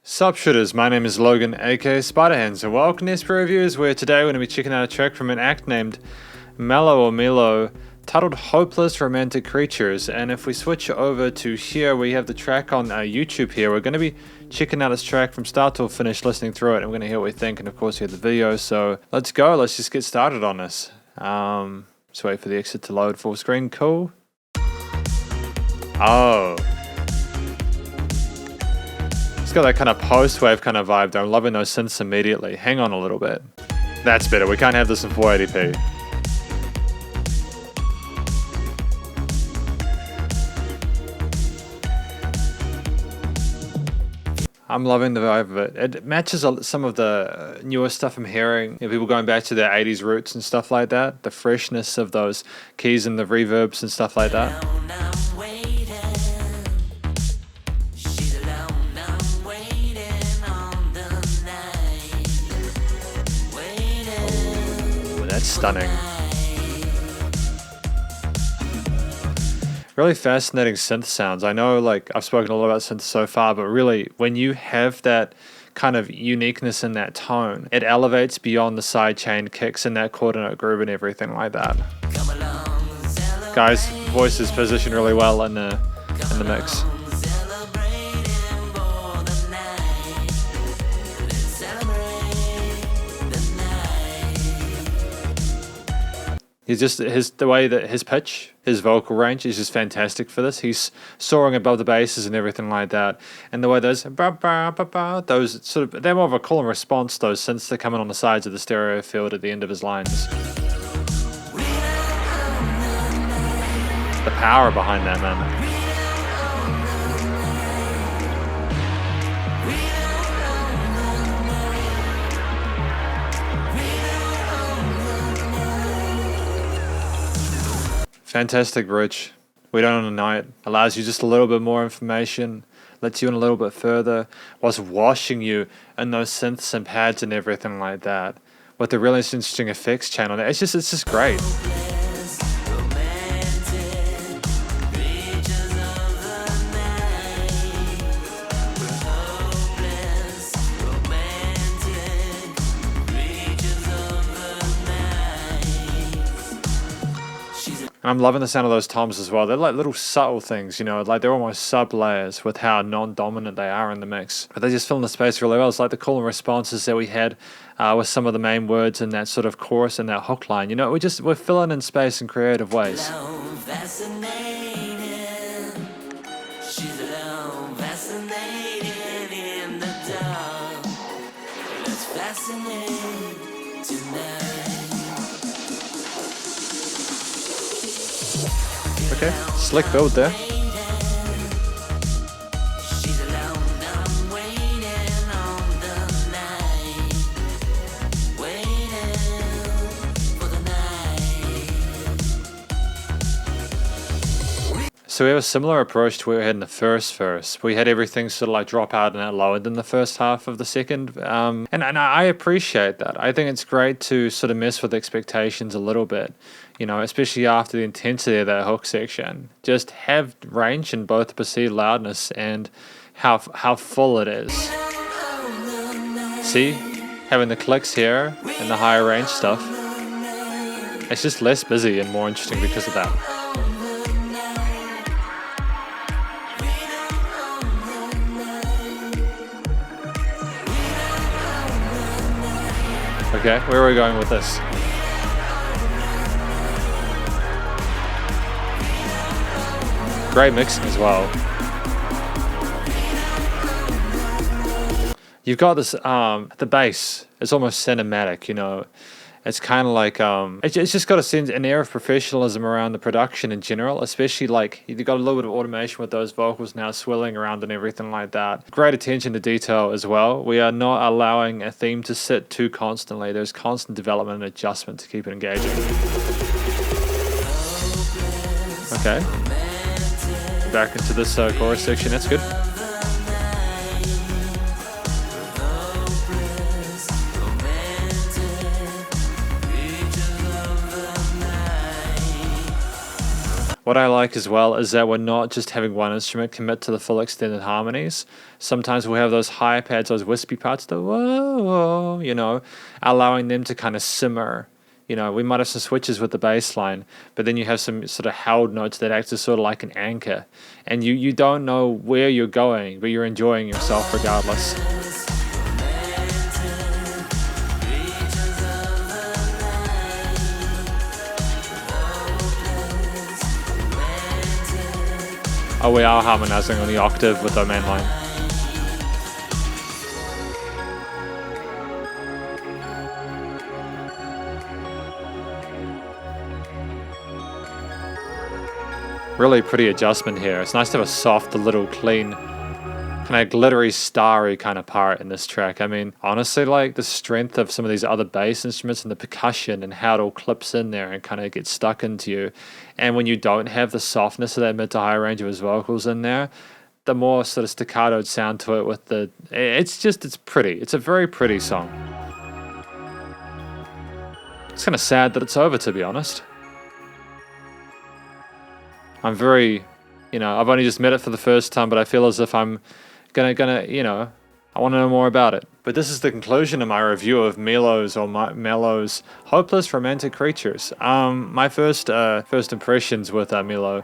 Sup Shredders, my name is Logan aka Spiderhands and welcome to SP Reviews, where today we're going to be checking out a track from an act named MELØ or MELØ titled Hopeless Romantic Creatures. And if we switch over to here, we have the track on YouTube here. We're going to be checking out this track from start to finish, listening through it, and we're going to hear what we think, and of course we have the video. So let's go, let's just get started on this. Let's wait for the exit to load full screen. Cool. Oh, got that kind of post-wave kind of vibe though. I'm loving those synths immediately. Hang on a little bit. That's better. We can't have this in 480p. I'm loving the vibe of it. It matches some of the newer stuff I'm hearing. You know, people going back to their 80s roots and stuff like that. The freshness of those keys and the reverbs and stuff like that. That's stunning. Really fascinating synth sounds. I know, like, I've spoken a lot about synth so far, but really, when you have that kind of uniqueness in that tone, it elevates beyond the sidechain kicks and that quarter note groove and everything like that. Guys, voice is positioned really well in the mix. He's just, the way that his pitch, his vocal range is just fantastic for this. He's soaring above the basses and everything like that. And the way those, those sort of, they're more of a call and response, those synths that come in on the sides of the stereo field at the end of his lines. The power behind that, man. Fantastic bridge. We don't on a night. Allows you just a little bit more information. Lets you in a little bit further. Whilst washing you in those synths and pads and everything like that. With the really interesting effects channel. It's just great. I'm loving the sound of those toms as well. They're like little subtle things, you know, like they're almost sub layers with how non-dominant they are in the mix. But they just fill in the space really well. It's like the call and responses that we had with some of the main words in that sort of chorus and that hook line. You know, we're filling in space in creative ways. Okay, slick build there. So we have a similar approach to what we had in the first verse. We had everything sort of like drop out and out lower than the first half of the second. And I appreciate that. I think it's great to sort of mess with expectations a little bit, you know, especially after the intensity of that hook section. Just have range in both the perceived loudness and how full it is. See, having the clicks here and the higher range stuff, it's just less busy and more interesting because of that. Okay, where are we going with this? Great mixing as well. You've got this, the bass, it's almost cinematic, you know. It's kind of like, it's just got an air of professionalism around the production in general, especially like, you've got a little bit of automation with those vocals now swirling around and everything like that. Great attention to detail as well. We are not allowing a theme to sit too constantly. There's constant development and adjustment to keep it engaging. Okay. Back into this chorus section, that's good. What I like as well is that we're not just having one instrument commit to the full extended harmonies. Sometimes we'll have those high pads, those wispy parts, the whoa, whoa, you know, allowing them to kind of simmer. You know, we might have some switches with the bass line, but then you have some sort of held notes that act as sort of like an anchor. And you don't know where you're going, but you're enjoying yourself regardless. Oh, we are harmonizing on the octave with our main line. Really pretty adjustment here. It's nice to have a soft, little clean, kind of glittery, starry kind of part in this track. I mean, honestly, like the strength of some of these other bass instruments and the percussion and how it all clips in there and kind of gets stuck into you. And when you don't have the softness of that mid to high range of his vocals in there, the more sort of staccatoed sound to it with the, it's pretty. It's a very pretty song. It's kind of sad that it's over, to be honest. I'm very, you know, I've only just met it for the first time, but I feel as if I'm gonna, you know, I want to know more about it. But this is the conclusion of my review of MELØ's Hopeless Romantic Creatures. My first impressions with MELØ.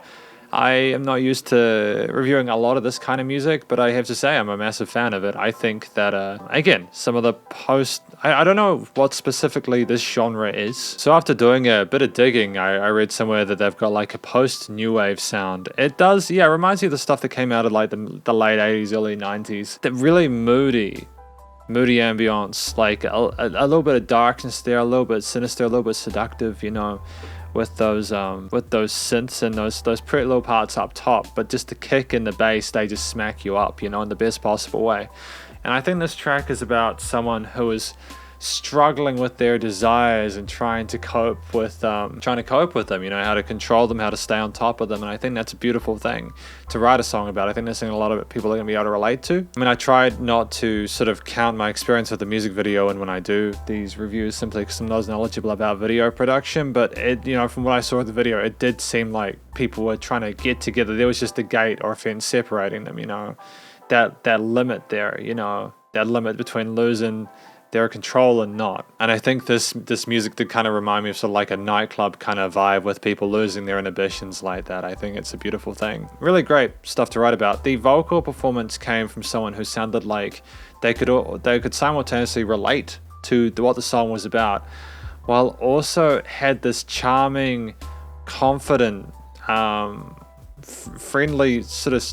I am not used to reviewing a lot of this kind of music, but I have to say I'm a massive fan of it. I think that, again, some of the I don't know what specifically this genre is. So after doing a bit of digging, I read somewhere that they've got like a post-new wave sound. It does, yeah, it reminds you of the stuff that came out of like the late 80s, early 90s. That really moody ambience, like a little bit of darkness there, a little bit sinister, a little bit seductive, you know, with those synths and those pretty little parts up top, but just the kick and the bass, they just smack you up, you know, in the best possible way. And I think this track is about someone who is struggling with their desires and trying to cope with them, you know, how to control them, how to stay on top of them. And I think that's a beautiful thing to write a song about. I think that's something a lot of people are going to be able to relate to. I mean, I tried not to sort of count my experience with the music video and when I do these reviews, simply because I'm not as knowledgeable about video production, but it, you know, from what I saw of the video, it did seem like people were trying to get together. There was just a gate or a fence separating them, you know, that limit there, you know, that limit between losing their control and not. And I think this music did kind of remind me of sort of like a nightclub kind of vibe with people losing their inhibitions like that. I think it's a beautiful thing. Really great stuff to write about. The vocal performance came from someone who sounded like they could simultaneously relate to what the song was about, while also had this charming, confident, friendly, sort of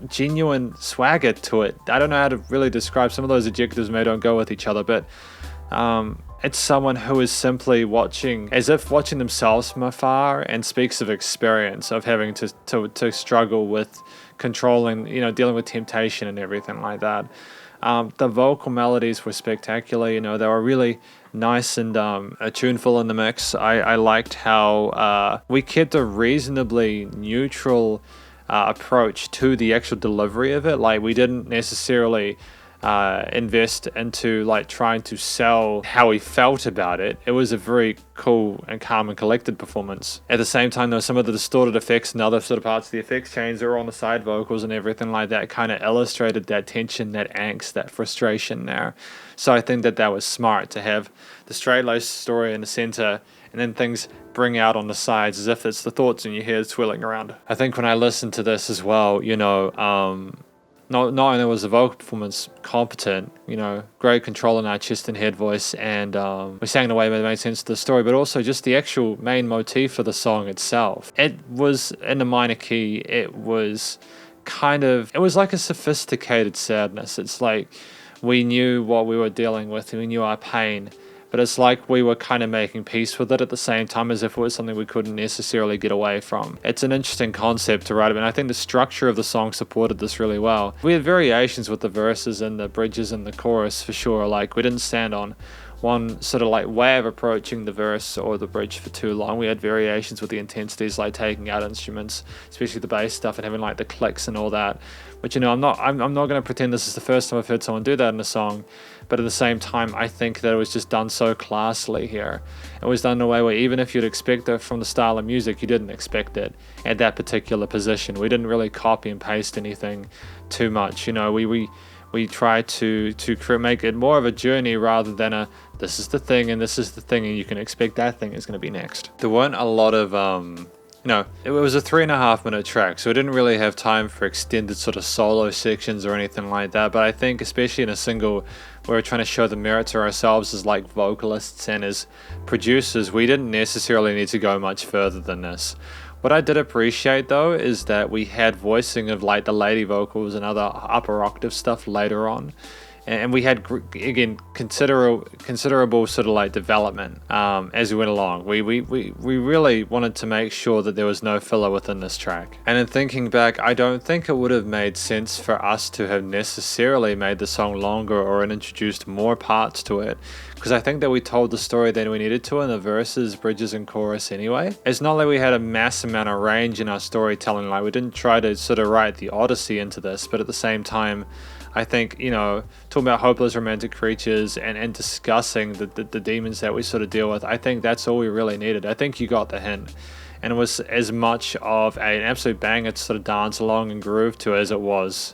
genuine swagger to it. I don't know how to really describe. Some of those adjectives may don't go with each other, but it's someone who is simply watching, as if watching themselves from afar, and speaks of experience of having to struggle with controlling, you know, dealing with temptation and everything like that. The vocal melodies were spectacular. You know, they were really nice and tuneful in the mix. I liked how we kept a reasonably neutral approach to the actual delivery of it. Like, we didn't necessarily invest into like trying to sell how we felt about it. It was a very cool and calm and collected performance. At the same time, though, some of the distorted effects and other sort of parts of the effects chains that were on the side vocals and everything like that kind of illustrated that tension, that angst, that frustration there. So I think that was smart to have the straight-laced story in the center and then things bring out on the sides as if it's the thoughts in your head swirling around. I think when I listened to this as well, you know, not only was the vocal performance competent, you know, great control in our chest and head voice, and we sang in a way that made sense to the story, but also just the actual main motif of the song itself. It was in a minor key. It was like a sophisticated sadness. It's like we knew what we were dealing with, and we knew our pain, but it's like we were kind of making peace with it at the same time, as if it was something we couldn't necessarily get away from. It's an interesting concept to write about, and I think the structure of the song supported this really well. We had variations with the verses and the bridges and the chorus for sure. Like, we didn't stand on one sort of like way of approaching the verse or the bridge for too long. We had variations with the intensities, like taking out instruments, especially the bass stuff, and having like the clicks and all that. But, you know, I'm not going to pretend this is the first time I've heard someone do that in a song. but at the same time, I think that it was just done so classily here. It was done in a way where even if you'd expect it from the style of music, you didn't expect it at that particular position. We didn't really copy and paste anything too much. You know, we tried to make it more of a journey rather than a this is the thing and this is the thing and you can expect that thing is going to be next. There weren't a lot of you know, it was a 3.5 minute track, so we didn't really have time for extended sort of solo sections or anything like that. But I think especially in a single where we're trying to show the merit to ourselves as like vocalists and as producers, we didn't necessarily need to go much further than this. What I did appreciate though is that we had voicing of like the lady vocals and other upper octave stuff later on. And we had, again, considerable sort of like development as we went along. We really wanted to make sure that there was no filler within this track. And in thinking back, I don't think it would have made sense for us to have necessarily made the song longer or introduced more parts to it, because I think that we told the story that we needed to in the verses, bridges, and chorus anyway. It's not like we had a mass amount of range in our storytelling. Like, we didn't try to sort of write the Odyssey into this, but at the same time, I think, you know, talking about hopeless romantic creatures and discussing the demons that we sort of deal with, I think that's all we really needed. I think you got the hint. And it was as much of an absolute banger to sort of dance along and groove to as it was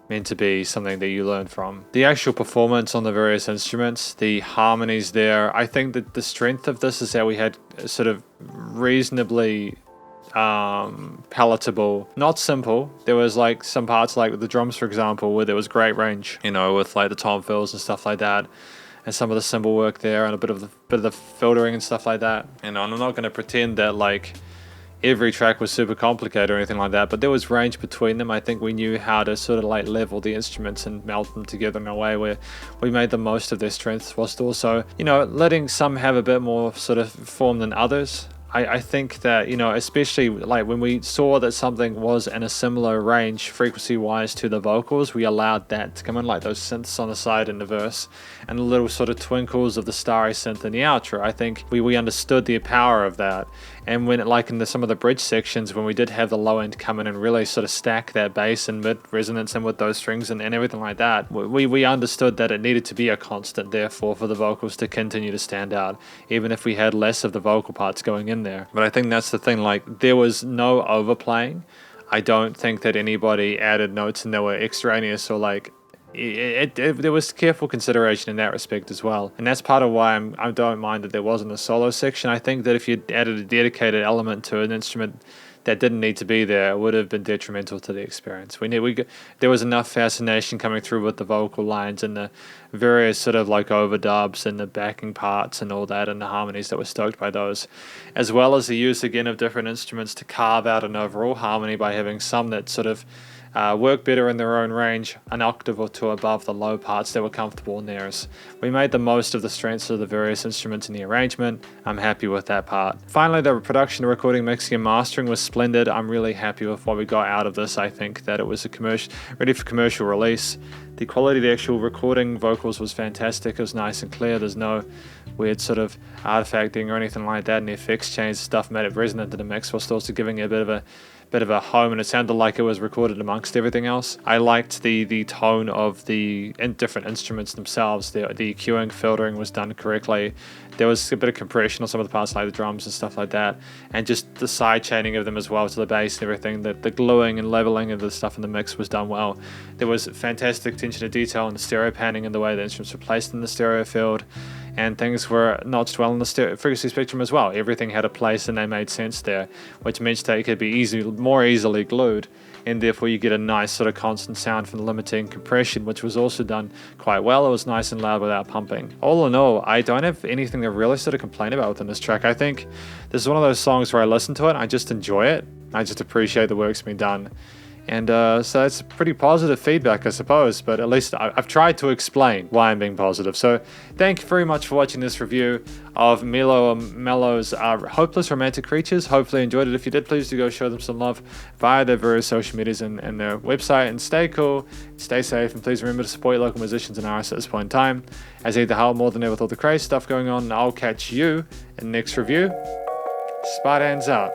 meant to be something that you learn from. The actual performance on the various instruments, the harmonies there, I think that the strength of this is that we had sort of reasonably palatable, not simple. There was like some parts like with the drums, for example, where there was great range, you know, with like the tom fills and stuff like that, and some of the cymbal work there and a bit of the filtering and stuff like that. You know, and I'm not going to pretend that like every track was super complicated or anything like that, but there was range between them. I think we knew how to sort of like level the instruments and melt them together in a way where we made the most of their strengths whilst also, you know, letting some have a bit more sort of form than others. I think that, you know, especially like when we saw that something was in a similar range frequency wise to the vocals, we allowed that to come in, like those synths on the side in the verse and the little sort of twinkles of the starry synth in the outro. I think we understood the power of that. And when it, like in some of the bridge sections, when we did have the low end come in and really sort of stack that bass and mid resonance and with those strings and everything like that, we understood that it needed to be a constant, therefore, for the vocals to continue to stand out, even if we had less of the vocal parts going in there. But I think that's the thing, like there was no overplaying. I don't think that anybody added notes and they were extraneous or like there was careful consideration in that respect as well, and that's part of why I don't mind that there wasn't a solo section. I think that if you added a dedicated element to an instrument that didn't need to be there, it would have been detrimental to the experience. There was enough fascination coming through with the vocal lines and the various sort of like overdubs and the backing parts and all that and the harmonies that were stoked by those, as well as the use again of different instruments to carve out an overall harmony by having some that sort of work better in their own range, an octave or two above the low parts that were comfortable in theirs. We made the most of the strengths of the various instruments in the arrangement. I'm happy with that part. Finally, the production, recording, mixing and mastering was splendid. I'm really happy with what we got out of this. I think that it was ready for commercial release. The quality of the actual recording vocals was fantastic. It was nice and clear. There's no weird sort of artifacting or anything like that, and the effects change stuff made it resonant to the mix whilst also giving it a bit of a home, and it sounded like it was recorded amongst everything else. I liked the tone of the different instruments themselves. The EQing, filtering was done correctly. There was a bit of compression on some of the parts like the drums and stuff like that, and just the side chaining of them as well to the bass and everything. The gluing and leveling of the stuff in the mix was done well. There was fantastic attention to detail in the stereo panning and the way the instruments were placed in the stereo field, and things were notched well in the frequency spectrum as well. Everything had a place and they made sense there, which meant that it could be more easily glued, and therefore you get a nice sort of constant sound from the limiting compression, which was also done quite well. It was nice and loud without pumping. All in all, I don't have anything to really sort of complain about within this track. I think this is one of those songs where I listen to it, I just enjoy it. I just appreciate the work's been done. And so it's pretty positive feedback, I suppose, but at least I've tried to explain why I'm being positive. So thank you very much for watching this review of MELØ's Hopeless Romantic Creatures. Hopefully you enjoyed it. If you did, please do go show them some love via their various social medias and their website, and stay cool, stay safe, and please remember to support your local musicians and artists at this point in time, as they need the help more than ever with all the crazy stuff going on. And I'll catch you in the next review. Spiderhands out.